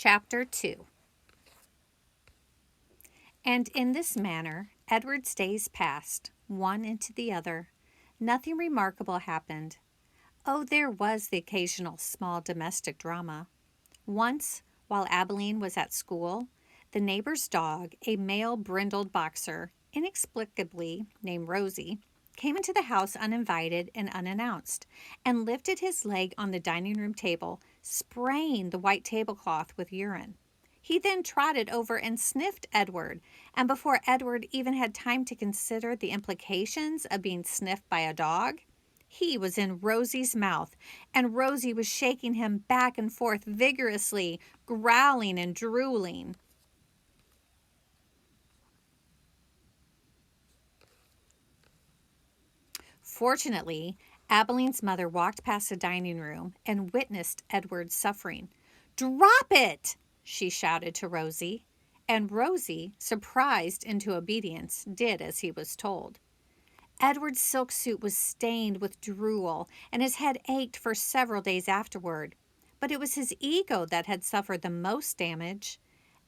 Chapter 2. And in this manner Edward's days passed, one into the other. Nothing remarkable happened. Oh, there was the occasional small domestic drama. Once, while Abilene was at school, the neighbor's dog, a male brindled boxer, inexplicably named Rosie, came into the house uninvited and unannounced, and lifted his leg on the dining room table, spraying the white tablecloth with urine. He then trotted over and sniffed Edward, and before Edward even had time to consider the implications of being sniffed by a dog, he was in Rosie's mouth, and Rosie was shaking him back and forth vigorously, growling and drooling. Fortunately, Abilene's mother walked past the dining room and witnessed Edward's suffering. "Drop it!" she shouted to Rosie, and Rosie, surprised into obedience, did as he was told. Edward's silk suit was stained with drool, and his head ached for several days afterward. But it was his ego that had suffered the most damage.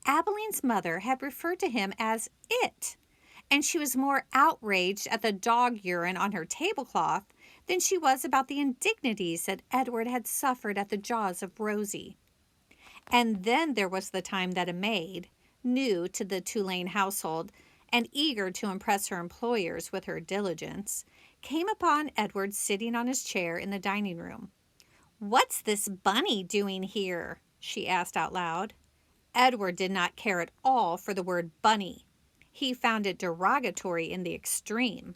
Abilene's mother had referred to him as "it," and she was more outraged at the dog urine on her tablecloth than she was about the indignities that Edward had suffered at the jaws of Rosie. And then there was the time that a maid, new to the Tulane household and eager to impress her employers with her diligence, came upon Edward sitting on his chair in the dining room. "What's this bunny doing here?" she asked out loud. Edward did not care at all for the word bunny. He found it derogatory in the extreme.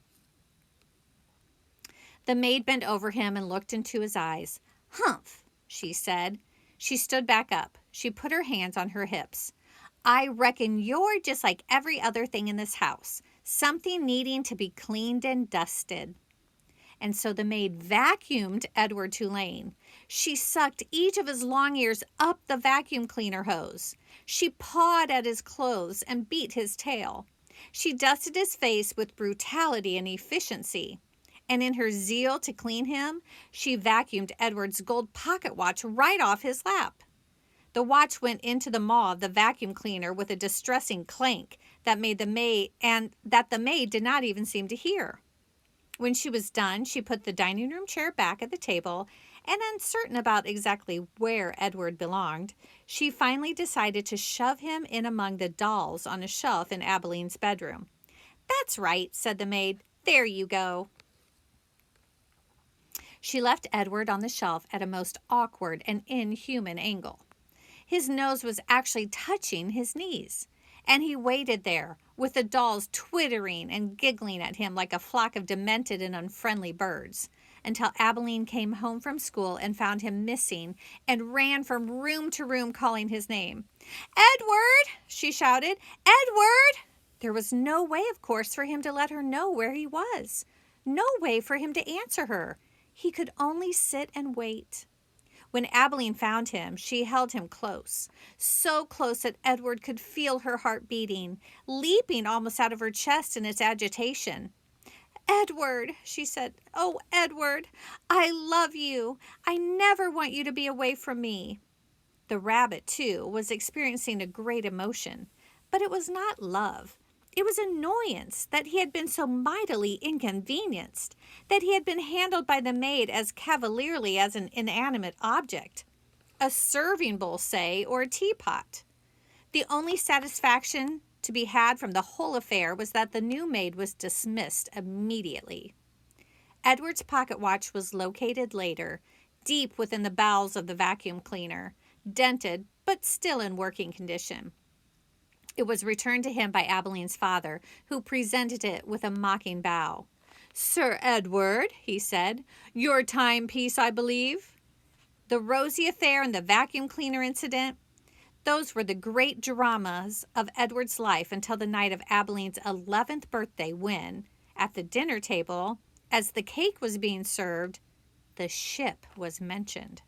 The maid bent over him and looked into his eyes. "Humph," she said. She stood back up. She put her hands on her hips. "I reckon you're just like every other thing in this house, something needing to be cleaned and dusted." And so the maid vacuumed Edward Tulane. She sucked each of his long ears up the vacuum cleaner hose. She pawed at his clothes and beat his tail. She dusted his face with brutality and efficiency. And in her zeal to clean him, she vacuumed Edward's gold pocket watch right off his lap. The watch went into the maw of the vacuum cleaner with a distressing clank that the maid did not even seem to hear. When she was done, she put the dining room chair back at the table, and uncertain about exactly where Edward belonged, she finally decided to shove him in among the dolls on a shelf in Abilene's bedroom. "That's right," said the maid. "There you go." She left Edward on the shelf at a most awkward and inhuman angle. His nose was actually touching his knees, and he waited there, with the dolls twittering and giggling at him like a flock of demented and unfriendly birds, until Abilene came home from school and found him missing and ran from room to room calling his name. "Edward!" she shouted. "Edward!" There was no way, of course, for him to let her know where he was. No way for him to answer her. He could only sit and wait. When Abilene found him, she held him close, so close that Edward could feel her heart beating, leaping almost out of her chest in its agitation. "Edward," she said, "oh, Edward, I love you. I never want you to be away from me." The rabbit, too, was experiencing a great emotion, but it was not love. It was annoyance that he had been so mightily inconvenienced, that he had been handled by the maid as cavalierly as an inanimate object, a serving bowl, say, or a teapot. The only satisfaction to be had from the whole affair was that the new maid was dismissed immediately. Edward's pocket watch was located later, deep within the bowels of the vacuum cleaner, dented but still in working condition. It was returned to him by Abilene's father, who presented it with a mocking bow. "Sir Edward," he said, "your timepiece, I believe." The Rosie affair and the vacuum cleaner incident, those were the great dramas of Edward's life until the night of Abilene's 11th birthday when, at the dinner table, as the cake was being served, the ship was mentioned.